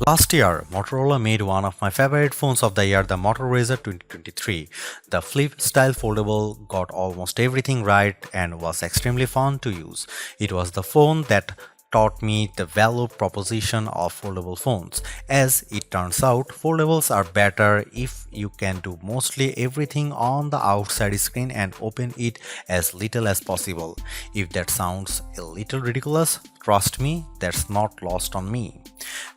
Last year, Motorola made one of my favorite phones of the year, the Motorola Razr 2023. The flip style foldable got almost everything right and was extremely fun to use. It was the phone that taught me the value proposition of foldable phones. As it turns out, foldables are better if you can do mostly everything on the outside screen and open it as little as possible. If that sounds a little ridiculous, trust me, that's not lost on me.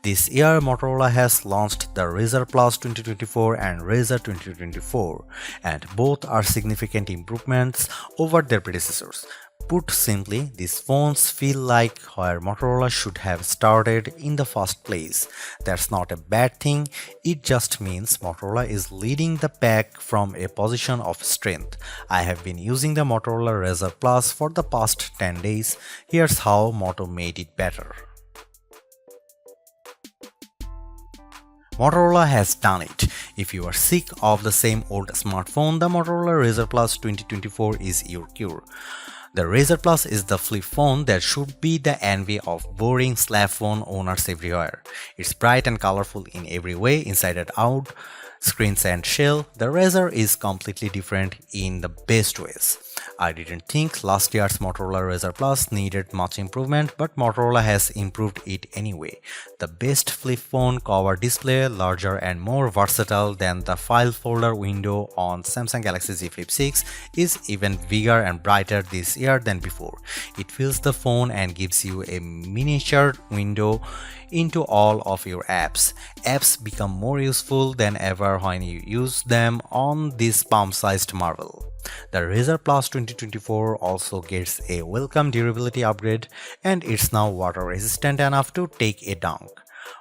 This year, Motorola has launched the Razr Plus 2024 and Razr 2024, and both are significant improvements over their predecessors. Put simply, these phones feel like where Motorola should have started in the first place. That's not a bad thing, it just means Motorola is leading the pack from a position of strength. I have been using the Motorola Razr Plus for the past 10 days. Here's how Moto made it better. Motorola has done it. If you are sick of the same old smartphone, the Motorola Razr Plus 2024 is your cure. The Razr Plus is the flip phone that should be the envy of boring slab phone owners everywhere. It's bright and colorful in every way, inside and out, screens and shell. The Razr is completely different in the best ways. I didn't think last year's Motorola Razr Plus needed much improvement, but Motorola has improved it anyway. The best flip phone cover display, larger and more versatile than the file folder window on Samsung Galaxy Z Flip 6, is even bigger and brighter this year than before. It fills the phone and gives you a miniature window into all of your apps. Apps become more useful than ever when you use them on this palm-sized marvel. The Razr Plus 2024 also gets a welcome durability upgrade, and it's now water resistant enough to take a dunk.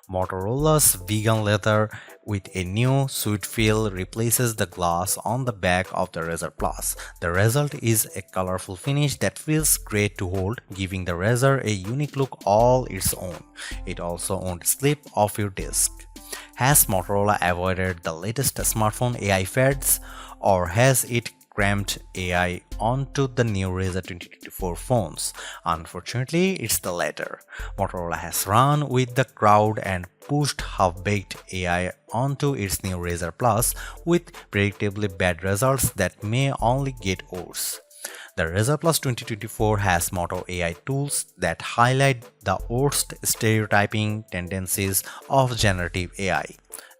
Motorola's vegan leather with a new sweet feel replaces the glass on the back of the Razr Plus. The result is a colorful finish that feels great to hold, giving the Razr a unique look all its own. It also won't slip off your desk. Has Motorola avoided the latest smartphone AI fads, or has it crammed AI onto the new Razr 2024 phones? Unfortunately, it's the latter. Motorola has run with the crowd and pushed half-baked AI onto its new Razr Plus with predictably bad results that may only get worse. The Razr Plus 2024 has Moto AI tools that highlight the worst stereotyping tendencies of generative AI.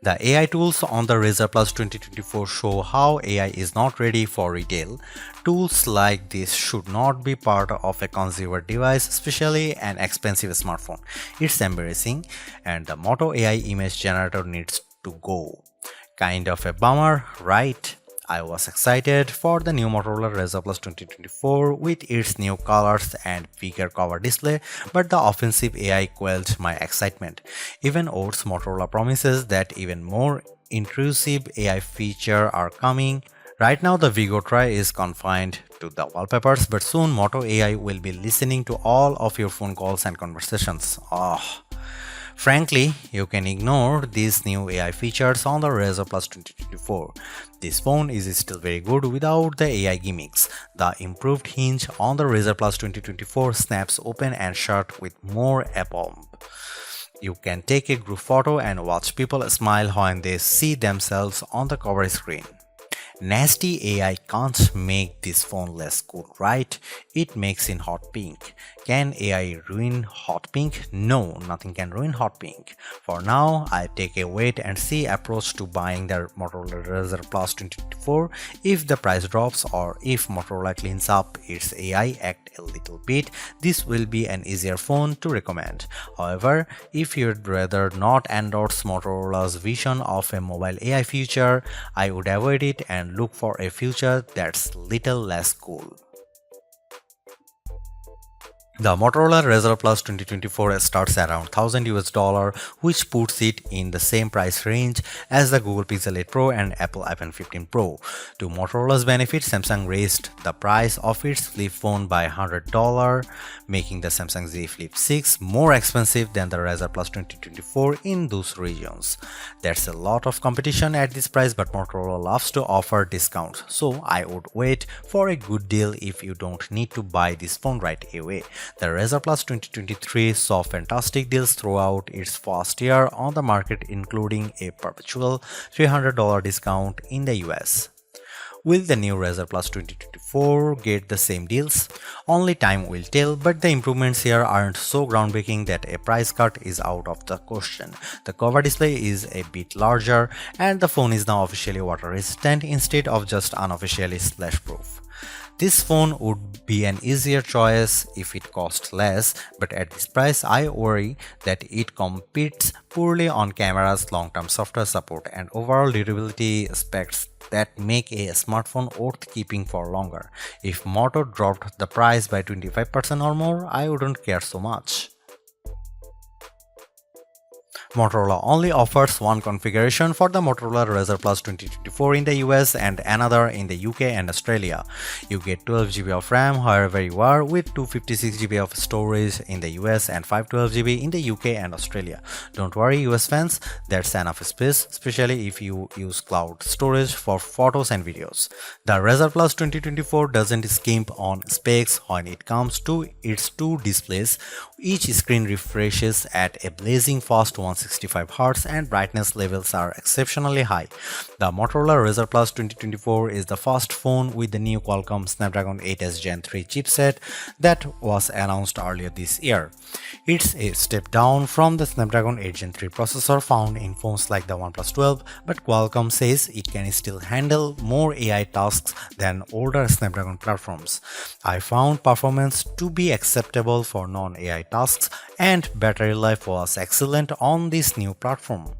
The AI tools on the Razr Plus 2024 show how AI is not ready for retail. Tools like this should not be part of a consumer device, especially an expensive smartphone. It's embarrassing, and the Moto AI image generator needs to go. Kind of a bummer, right? I was excited for the new Motorola Razr Plus 2024 with its new colors and bigger cover display, but the offensive AI quelled my excitement. Even worse, Motorola promises that even more intrusive AI features are coming. Right now the Vigo Try is confined to the wallpapers, but soon Moto AI will be listening to all of your phone calls and conversations. Frankly, you can ignore these new AI features on the Razr Plus 2024. This phone is still very good without the AI gimmicks. The improved hinge on the Razr Plus 2024 snaps open and shut with more aplomb. You can take a group photo and watch people smile when they see themselves on the cover screen. Nasty AI can't make this phone less cool, right? It makes in hot pink. Can AI ruin hot pink? No, nothing can ruin hot pink. For now, I take a wait and see approach to buying the Motorola Razr Plus 2024. If the price drops or if Motorola cleans up its AI act a little bit, this will be an easier phone to recommend. However, if you'd rather not endorse Motorola's vision of a mobile AI future, I would avoid it and look for a future that's little less cool. The Motorola Razr Plus 2024 starts around $1,000 which puts it in the same price range as the Google Pixel 8 Pro and Apple iPhone 15 Pro. To Motorola's benefit, Samsung raised the price of its flip phone by $100, making the Samsung Z Flip 6 more expensive than the Razr Plus 2024 in those regions. There's a lot of competition at this price, but Motorola loves to offer discounts, so I would wait for a good deal if you don't need to buy this phone right away. The Razr Plus 2023 saw fantastic deals throughout its first year on the market, including a perpetual $300 discount in the US. Will the new Razr Plus 2024 get the same deals? Only time will tell, but the improvements here aren't so groundbreaking that a price cut is out of the question. The cover display is a bit larger, and the phone is now officially water resistant instead of just unofficially splash proof. This phone would be an easier choice if it cost less, but at this price I worry that it competes poorly on cameras, long-term software support, and overall durability aspects that make a smartphone worth keeping for longer. If Moto dropped the price by 25% or more, I wouldn't care so much. Motorola only offers one configuration for the Motorola Razr Plus 2024 in the US and another in the UK and Australia. You get 12GB of RAM wherever you are, with 256GB of storage in the US and 512GB in the UK and Australia. Don't worry US fans, that's enough space, especially if you use cloud storage for photos and videos. The Razr Plus 2024 doesn't skimp on specs when it comes to its two displays. Each screen refreshes at a blazing fast 165Hz and brightness levels are exceptionally high. The Motorola Razr Plus 2024 is the first phone with the new Qualcomm Snapdragon 8s Gen 3 chipset that was announced earlier this year. It's a step down from the Snapdragon 8 Gen 3 processor found in phones like the OnePlus 12, but Qualcomm says it can still handle more AI tasks than older Snapdragon platforms. I found performance to be acceptable for non-AI tasks, and battery life was excellent on this new platform.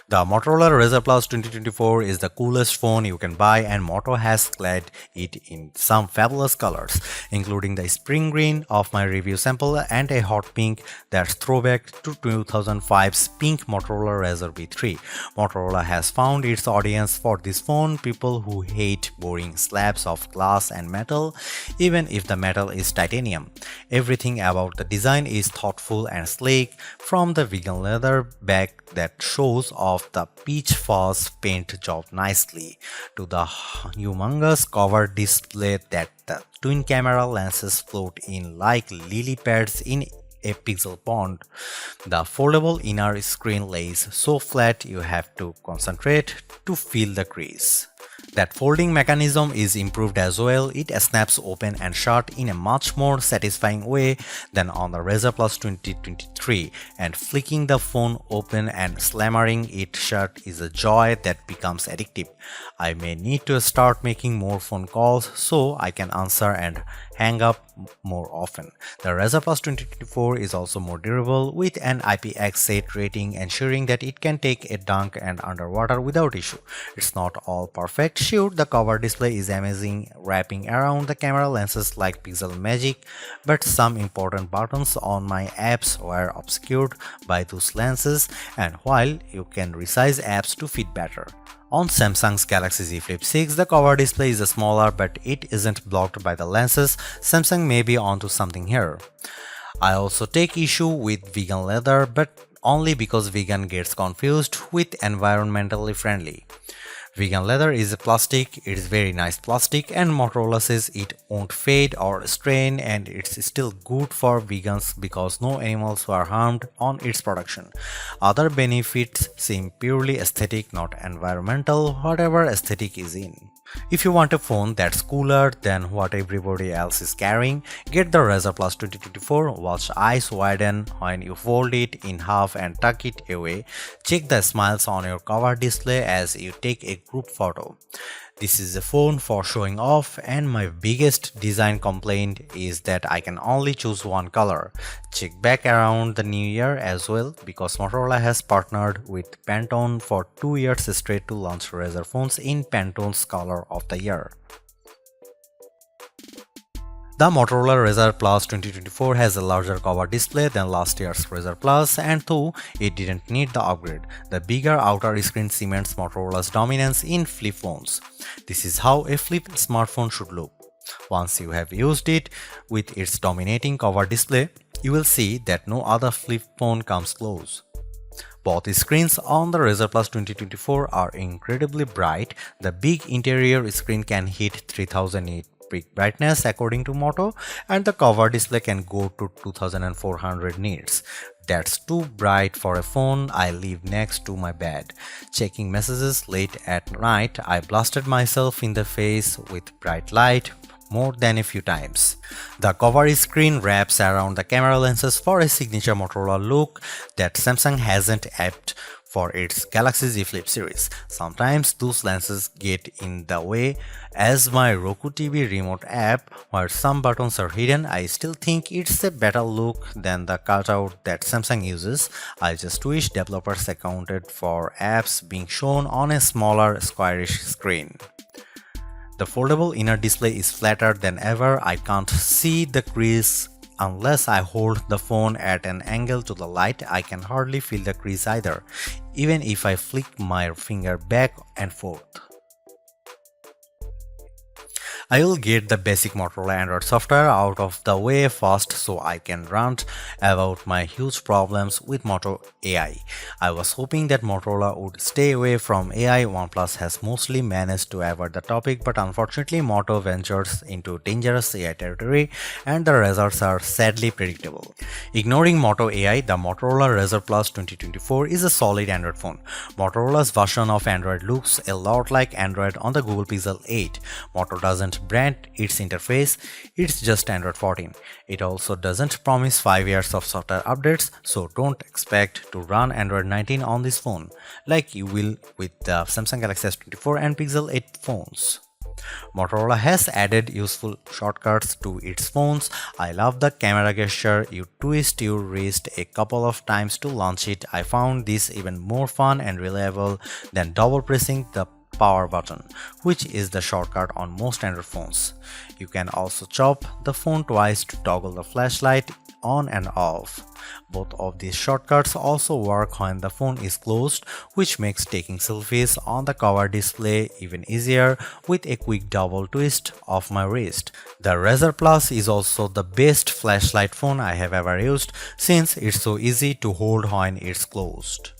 The Motorola Razr Plus 2024 is the coolest phone you can buy, and Moto has clad it in some fabulous colors, including the spring green of my review sample and a hot pink that's throwback to 2005's pink Motorola Razr B3. Motorola has found its audience for this phone, people who hate boring slabs of glass and metal, even if the metal is titanium. Everything about the design is thoughtful and sleek, from the vegan leather back that shows off the peach fuzz paint job nicely, to the humongous cover display that the twin camera lenses float in like lily pads in a pixel pond. The foldable inner screen lays so flat you have to concentrate to feel the crease. That folding mechanism is improved as well. It snaps open and shut in a much more satisfying way than on the Razr Plus 2023, and flicking the phone open and slamming it shut is a joy that becomes addictive. I may need to start making more phone calls so I can answer and hang up more often. The Razr Plus 2024 is also more durable, with an IPX8 rating ensuring that it can take a dunk and underwater without issue. It's not all perfect. Sure, the cover display is amazing, wrapping around the camera lenses like pixel magic, but some important buttons on my apps were obscured by those lenses, and while you can resize apps to fit better. On Samsung's Galaxy Z Flip 6, the cover display is smaller, but it isn't blocked by the lenses. Samsung may be onto something here. I also take issue with vegan leather, but only because vegan gets confused with environmentally friendly. Vegan leather is plastic, it's very nice plastic, and Motorola says it won't fade or strain, and it's still good for vegans because no animals were harmed on its production. Other benefits seem purely aesthetic, not environmental, whatever aesthetic is in. If you want a phone that's cooler than what everybody else is carrying, get the Razr Plus 2024. Watch eyes widen when you fold it in half and tuck it away. Check the smiles on your cover display as you take a group photo. This is a phone for showing off, and my biggest design complaint is that I can only choose one color. Check back around the new year as well, because Motorola has partnered with Pantone for 2 years straight to launch Razr phones in Pantone's color of the year. The Motorola Razr Plus 2024 has a larger cover display than last year's Razr Plus, and though it didn't need the upgrade, the bigger outer screen cements Motorola's dominance in flip phones. This is how a flip smartphone should look. Once you have used it with its dominating cover display, you will see that no other flip phone comes close. Both screens on the Razr Plus 2024 are incredibly bright. The big interior screen can hit 3000 nits peak brightness according to Moto, and the cover display can go to 2400 nits. That's too bright for a phone I leave next to my bed. Checking messages late at night, I blasted myself in the face with bright light more than a few times. The cover screen wraps around the camera lenses for a signature Motorola look that Samsung hasn't opted for its Galaxy Z Flip series. Sometimes those lenses get in the way, as my Roku TV remote app, where some buttons are hidden. I still think it's a better look than the cutout that Samsung uses. I just wish developers accounted for apps being shown on a smaller, squarish screen. The foldable inner display is flatter than ever. I can't see the crease unless I hold the phone at an angle to the light. I can hardly feel the crease either, even if I flick my finger back and forth. I will get the basic Motorola Android software out of the way first so I can rant about my huge problems with Moto AI. I was hoping that Motorola would stay away from AI. OnePlus has mostly managed to avoid the topic, but unfortunately Moto ventures into dangerous AI territory and the results are sadly predictable. Ignoring Moto AI, the Motorola Razr Plus 2024 is a solid Android phone. Motorola's version of Android looks a lot like Android on the Google Pixel 8. Moto doesn't brand its interface, it's just Android 14. It also doesn't promise 5 years of software updates, so don't expect to run Android 19 on this phone, like you will with the Samsung Galaxy S24 and Pixel 8 phones. Motorola has added useful shortcuts to its phones. I love the camera gesture. You twist your wrist a couple of times to launch it. I found this even more fun and reliable than double pressing the power button, which is the shortcut on most Android phones. You can also chop the phone twice to toggle the flashlight on and off. Both of these shortcuts also work when the phone is closed, which makes taking selfies on the cover display even easier with a quick double twist of my wrist. The Razr Plus is also the best flashlight phone I have ever used, since it's so easy to hold when it's closed.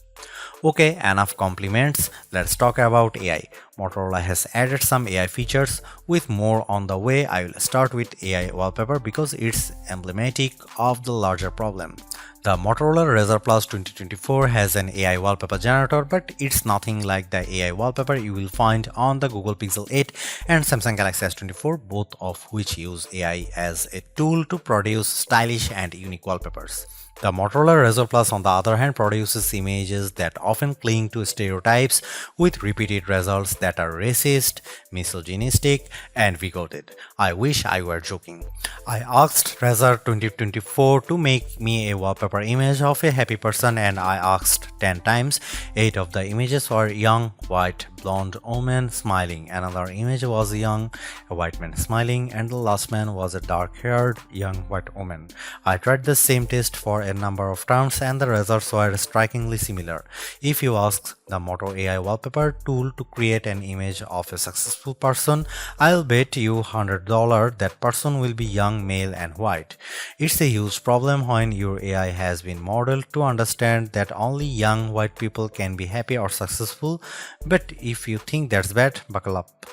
Okay, enough compliments, let's talk about AI. Motorola has added some AI features, with more on the way. I will start with AI wallpaper because it's emblematic of the larger problem. The Motorola Razr Plus 2024 has an AI wallpaper generator, but it's nothing like the AI wallpaper you will find on the Google Pixel 8 and Samsung Galaxy S24, both of which use AI as a tool to produce stylish and unique wallpapers. The Motorola Razr Plus, on the other hand, produces images that often cling to stereotypes, with repeated results that are racist, misogynistic, and bigoted. I wish I were joking. I asked Razr 2024 to make me a wallpaper image of a happy person, and I asked 10 times. 8 of the images were young, white, blonde woman smiling. Another image was a white man smiling, and the last man was a dark-haired, young white woman. I tried the same test for a number of terms and the results were strikingly similar. If you ask the Moto AI wallpaper tool to create an image of a successful person, I'll bet you $100 that person will be young, male and white. It's a huge problem when your AI has been modeled to understand that only young white people can be happy or successful, but if you think that's bad, buckle up.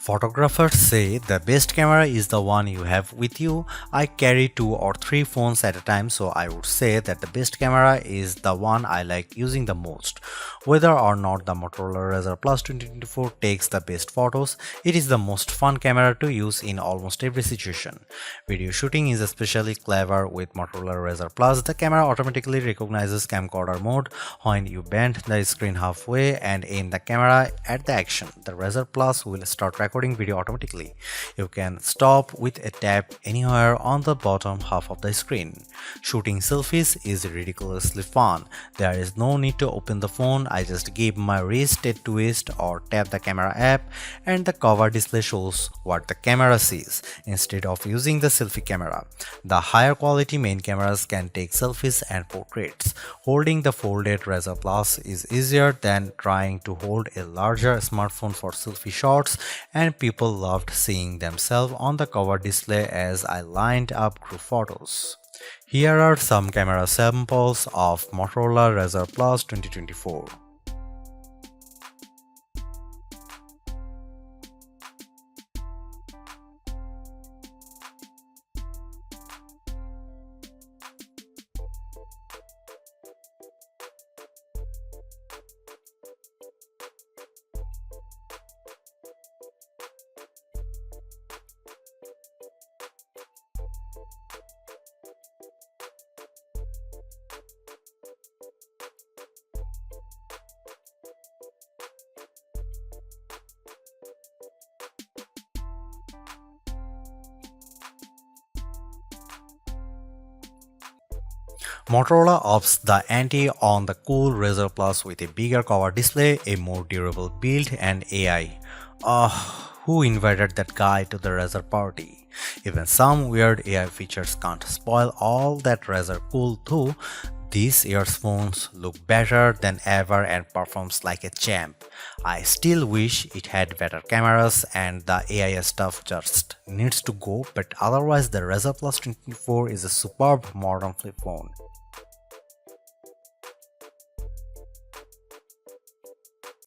Photographers say the best camera is the one you have with you. I carry 2 or 3 phones at a time, so I would say that the best camera is the one I like using the most. Whether or not the Motorola Razr Plus 2024 takes the best photos, it is the most fun camera to use in almost every situation. Video shooting is especially clever with Motorola Razr Plus. The camera automatically recognizes camcorder mode when you bend the screen halfway and aim the camera at the action. The Razr Plus will start recording video automatically. You can stop with a tap anywhere on the bottom half of the screen. Shooting selfies is ridiculously fun. There is no need to open the phone. I just give my wrist a twist or tap the camera app and the cover display shows what the camera sees instead of using the selfie camera. The higher quality main cameras can take selfies and portraits. Holding the folded Razr Plus is easier than trying to hold a larger smartphone for selfie shots, and people loved seeing themselves on the cover display as I lined up group photos. Here are some camera samples of Motorola Razr Plus 2024. Motorola ups the ante on the cool Razr Plus with a bigger cover display, a more durable build, and AI. Who invited that guy to the Razr party? Even some weird AI features can't spoil all that Razr cool too. These earphones look better than ever and performs like a champ. I still wish it had better cameras and the AI stuff just needs to go, but otherwise the Razr Plus 24 is a superb modern flip phone.